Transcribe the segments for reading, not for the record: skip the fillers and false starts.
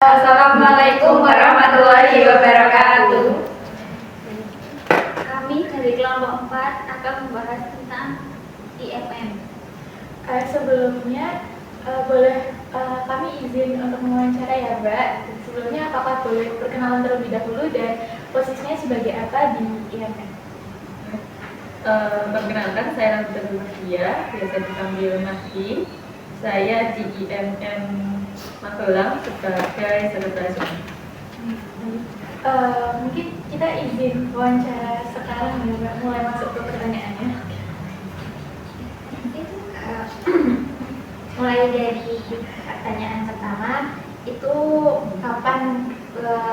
Assalamualaikum warahmatullahi wabarakatuh. Kami dari kelompok 4 akan membahas tentang IMM. Sebelumnya boleh kami izin untuk mewawancara ya Mbak. Sebelumnya apakah boleh perkenalan terlebih dahulu dan posisinya sebagai apa di IMM? Perkenalkan, saya Ramdan Mahdia, biasa dipanggil Mahdi. Saya di IMM Magelang sebagai sekretaris umum. Mungkin kita izin wawancara sekarang ya Mbak, mulai masuk ke pertanyaannya. Mulai dari pertanyaan pertama, itu kapan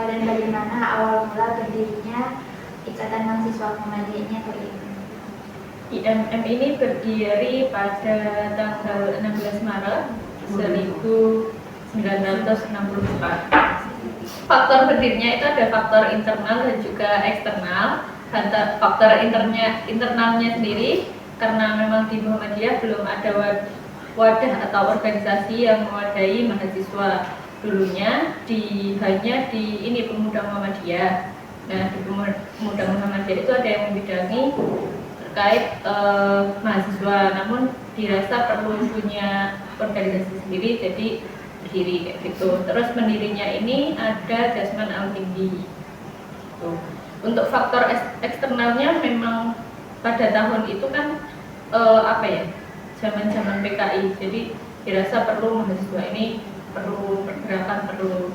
dan bagaimana awal mula berdirinya Ikatan Mahasiswa Muhammadiyah atau IMM? IMM ini berdiri pada tanggal 16 Maret 1964. Faktor berdirinya itu ada faktor internal dan juga eksternal. Faktor internalnya sendiri karena memang di Muhammadiyah belum ada wadah atau organisasi yang mewadai mahasiswa. Dulunya hanya di Pemuda Muhammadiyah. Nah, di Pemuda Muhammadiyah itu ada yang membidangi terkait mahasiswa, namun dirasa perlu punya organisasi sendiri, jadi berdiri kayak gitu. Terus pendirinya ini ada Jasman Al-Hindi. Untuk faktor eksternalnya memang pada tahun itu kan zaman-zaman PKI, jadi dirasa perlu mahasiswa ini perlu pergerakan, perlu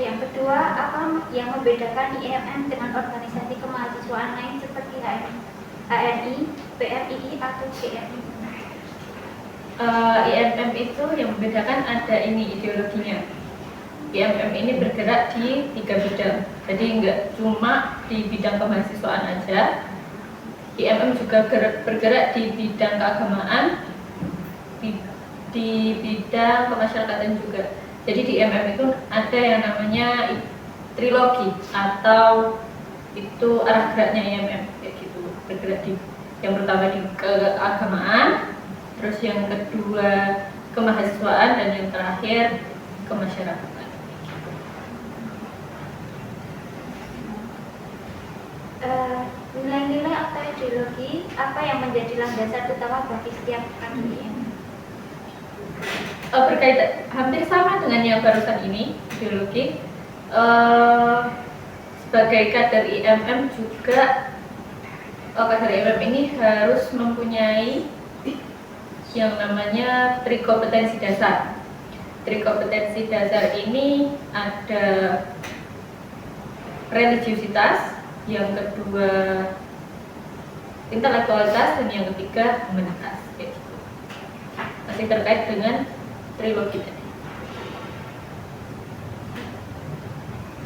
Yang kedua, apa yang membedakan IMM dengan organisasi kemahasiswaan lain seperti HNI, PRII, atau GMI? IMM itu yang membedakan ada ideologinya. IMM ini bergerak di 3 bidang, jadi nggak cuma di bidang kemahasiswaan aja. IMM juga bergerak di bidang keagamaan, di bidang kemasyarakatan juga. Jadi di IMM itu ada yang namanya trilogi atau itu arah geraknya IMM kayak gitu. Bergerak di yang pertama di keagamaan, terus yang kedua kemahasiswaan, dan yang terakhir kemasyarakatan. Nilai-nilai atau ideologi apa yang menjadi landasan utama bagi setiap IMM? Berkaitan hampir sama dengan yang barusan ini, ideologi. Sebagai kader IMM juga kader IMM ini harus mempunyai yang namanya trikompetensi dasar. Trikompetensi dasar ini ada religiusitas, yang kedua intelektualitas, dan yang ketiga humanitas. Masih terkait dengan trilogi tadi.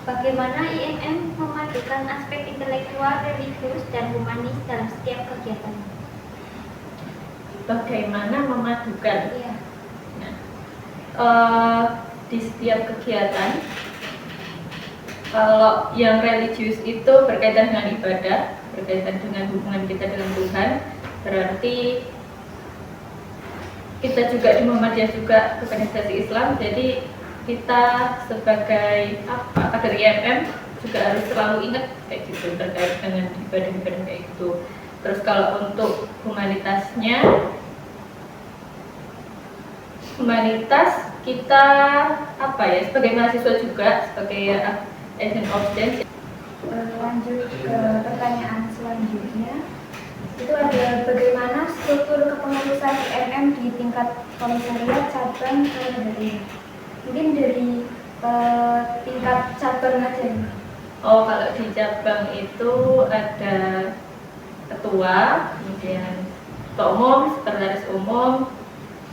Bagaimana IMM memadukan aspek intelektual, religius, dan humanis dalam setiap kegiatan? Bagaimana memadukan? Iya. Di setiap kegiatan, kalau yang religius itu berkaitan dengan ibadah, berkaitan dengan hubungan kita dengan Tuhan, berarti kita juga di Muhammadiyah juga organisasi Islam, jadi kita sebagai kader IMM juga harus selalu ingat kayak gitu terkait dengan ibadah-ibadah kayak gitu. Terus kalau untuk humanitas kita sebagai mahasiswa juga sebagai agent of change. Lanjut ke pertanyaan selanjutnya, itu ada bagaimana struktur kepengurusan IMM di tingkat komisariat, cabang, dari mungkin dari tingkat cabang aja nih. Kalau di cabang itu ada ketua, kemudian ketua umum, sekretaris umum,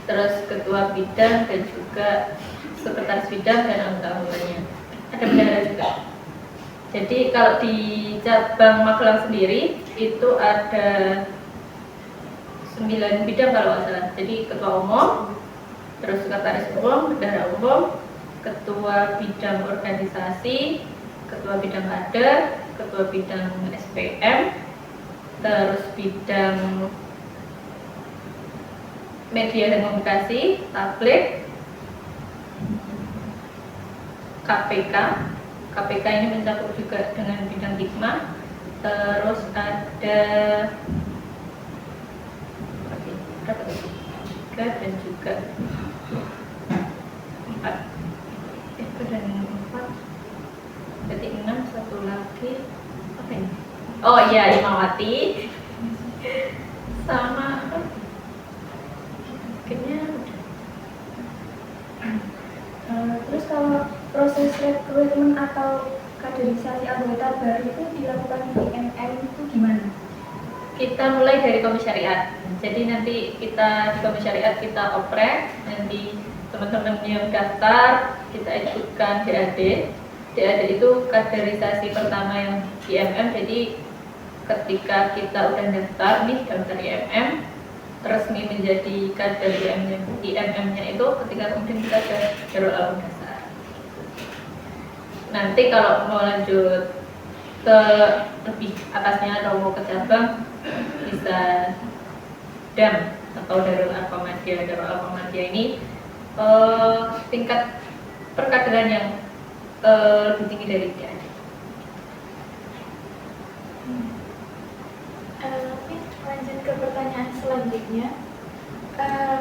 terus ketua bidang, dan juga sekretaris bidang dan anggota-anggotanya. Ada bendahara juga. Jadi kalau di cabang Magelang sendiri itu ada 9 bidang kalau nggak salah. Jadi ketua umum, terus sekretaris umum, bendahara umum, ketua bidang organisasi, ketua bidang kader, ketua bidang SPM, terus bidang media dan komunikasi, tablik, KPK. KPK ini mencakup juga dengan bidang hikmah. Terus ada berapa tadi? 3 dan juga 4. Itu dan 4. Berarti 6, satu lagi apa ini? Oh iya, Himawati. Sama apa? Kayaknya Terus kalau proses rekrutmen atau kaderisasi anggota baru itu dilakukan di MM itu gimana? kita mulai dari komisariat. Jadi nanti kita di komisariat kita oprek, nanti teman-teman yang daftar kita ajukan DAD. DAD itu kaderisasi pertama yang di MM. Jadi ketika kita udah daftar nih daftar IMM, resmi menjadi kader IMM-nya itu ketika kemudian kita ke Darul Alam Dasar. Nanti kalau mau lanjut ke lebih atasnya atau mau ke cabang bisa DAM atau Darul Arqamadiyah. Darul Arqamadiyah ini tingkat perkaderan yang lebih tinggi dari DAD. Lanjut ke pertanyaan selanjutnya.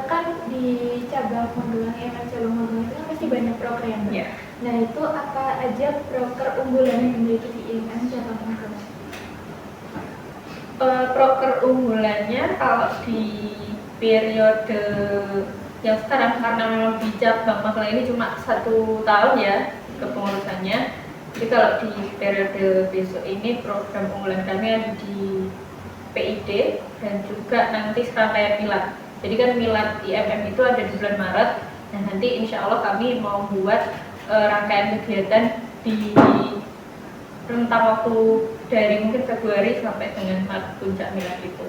Kan di cabang Magelang, cabang Magelang itu kan pasti banyak proker yang Ya. Nah itu apa aja proker unggulan yang dimiliki di IMM cabang Magelang? Proker unggulannya kalau di periode yang sekarang karena memang di cabang Magelang ini cuma 1 tahun ya kepengurusannya. Jadi kalau di periode besok ini program unggulan kami ada di PID dan juga nanti serangkaian milad. Jadi kan milad IMM itu ada di bulan Maret. Nah nanti insya Allah kami mau buat rangkaian kegiatan di rentang waktu dari mungkin Februari sampai dengan Maret puncak milad itu.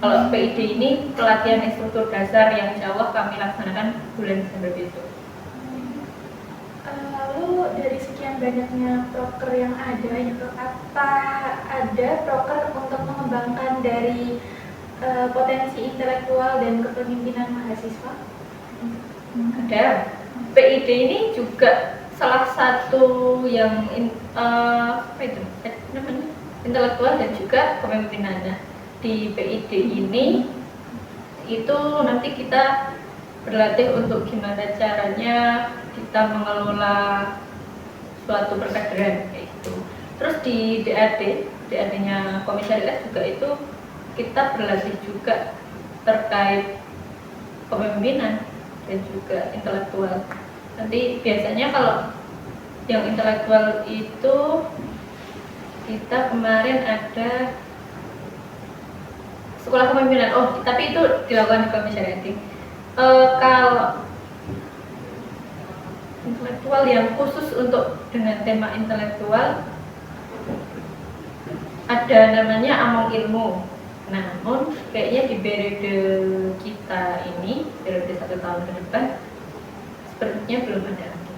Kalau PID ini pelatihan instruktur dasar yang insya Allah kami laksanakan bulan Desember besok. Lalu dari sekian banyaknya proker yang ada itu apa ada proker untuk mengembangkan dari potensi intelektual dan kepemimpinan mahasiswa? Ada. PID ini juga salah satu yang apa itu namanya intelektual dan juga kepemimpinannya. Di PID ini itu nanti kita berlatih untuk gimana caranya kita mengelola suatu perkaderan kayak gitu. Terus di DAD-nya komisariat juga itu kita berlatih juga terkait kepemimpinan dan juga intelektual. Nanti biasanya kalau yang intelektual itu kita kemarin ada sekolah kepemimpinan. Oh, tapi itu dilakukan di komisariat. Kalau intelektual yang khusus untuk dengan tema intelektual ada namanya Among Ilmu. Namun kayaknya di periode kita ini periode 1 tahun ke depan sepertinya belum ada lagi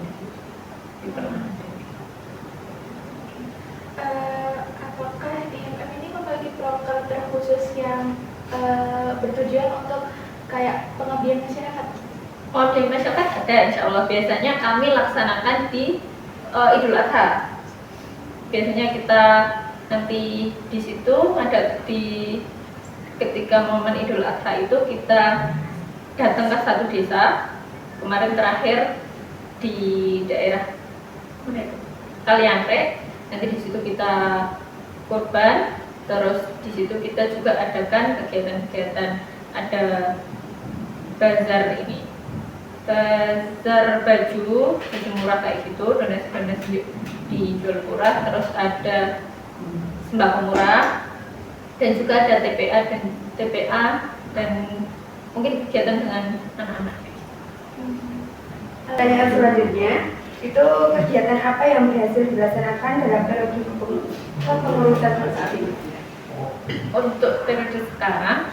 di permanent. Apakah IMM ini memiliki proker terkhusus yang bertujuan untuk kayak pengabdian masyarakat? Oh, di masyarakat ada insya Allah. Biasanya kami laksanakan di Idul Adha. Biasanya kita nanti di situ ada di ketika momen Idul Adha itu kita datang ke satu desa. Kemarin terakhir di daerah Kaliangre. Nanti di situ kita kurban. Terus di situ kita juga adakan kegiatan-kegiatan, ada bazar ini, bazar baju murah kayak gitu, donasi dijual murah. Terus ada sembako murah dan juga ada TPA dan mungkin kegiatan dengan anak-anak. Pertanyaan selanjutnya, itu kegiatan apa yang berhasil dilaksanakan dalam periode kepengurusan saat ini? Untuk periode sekarang,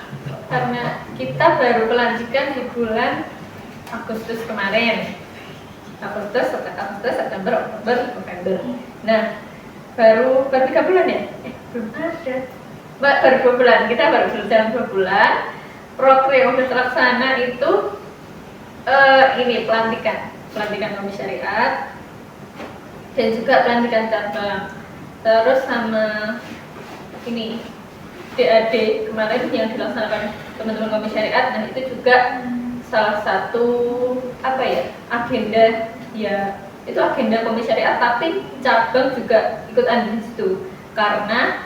karena kita baru pelantikan di bulan Agustus kemarin, Agustus, September, Oktober, November. Nah, baru 3 bulan ya? Belum ada. Baru 2 bulan, kita baru berjalan 2 bulan. Proker yang sudah terlaksana itu ini pelantikan komisariat. dan juga pelantikan cabang. Terus sama ini DAD kemarin yang dilaksanakan teman-teman Komisi Syariat, nah itu juga salah satu agenda ya, itu agenda Komisi Syariat, tapi cabang juga ikut andil di situ karena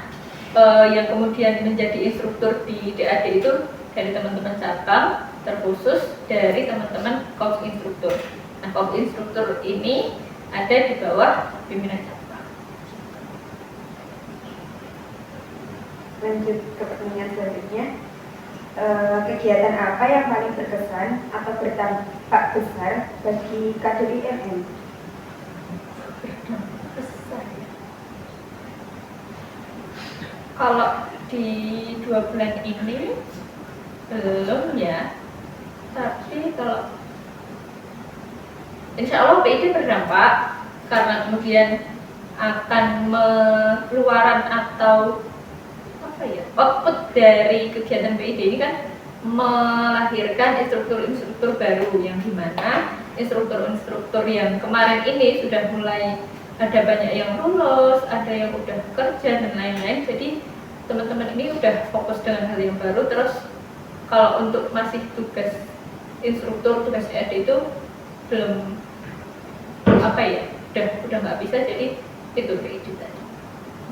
yang kemudian menjadi instruktur di DAD itu dari teman-teman cabang, terkhusus dari teman-teman Korps Instruktur. Nah, Korps Instruktur ini ada di bawah pimpinan cabang. Lanjut ke pertanyaan selanjutnya. Kegiatan apa yang paling berkesan atau berdampak besar bagi kader IMM? Besar ya. Kalau di 2 bulan ini belum ya, tapi kalau insya Allah PID berdampak karena kemudian akan keluaran atau output dari kegiatan PID ini kan melahirkan instruktur-instruktur baru yang dimana instruktur-instruktur yang kemarin ini sudah mulai ada banyak yang lulus, ada yang udah kerja dan lain-lain. Jadi teman-teman ini udah fokus dengan hal yang baru. Terus kalau untuk masih tugas instruktur, tugas EAD itu belum udah nggak bisa. Jadi itu PID tadi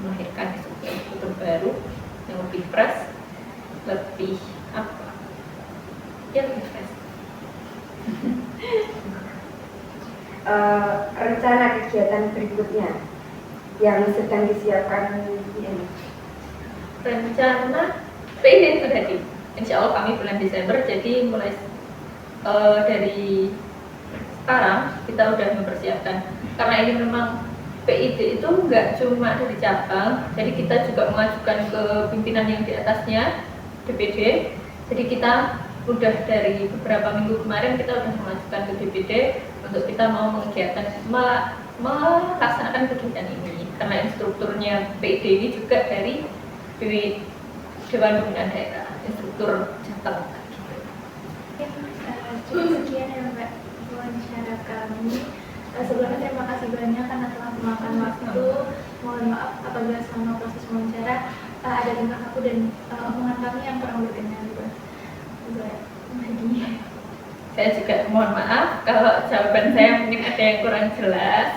melahirkan instruktur baru yang lebih fresh, lebih lebih fresh. Rencana kegiatan berikutnya yang sedang disiapkan ini. Rencana PID itu tadi, insya Allah kami bulan Desember, jadi mulai dari sekarang kita udah mempersiapkan, karena ini memang PID itu nggak cuma dari cabang, jadi kita juga mengajukan ke pimpinan yang di atasnya, DPD. Jadi kita udah dari beberapa minggu kemarin kita udah mengajukan ke DPD untuk kita mau melaksanakan kegiatan ini, karena instrukturnya PID ini juga dari Dewan Pembinaan Daerah, instruktur Jateng. Cukup sekian ya Mbak wawancara kami. Sebelumnya terima kasih banyak karena telah memakan waktu. Mohon maaf apabila selama proses wawancara ada tingkah laku dan omongan kami yang kurang berkenan buat baginya. Saya juga mohon maaf kalau jawaban saya mungkin ada yang kurang jelas.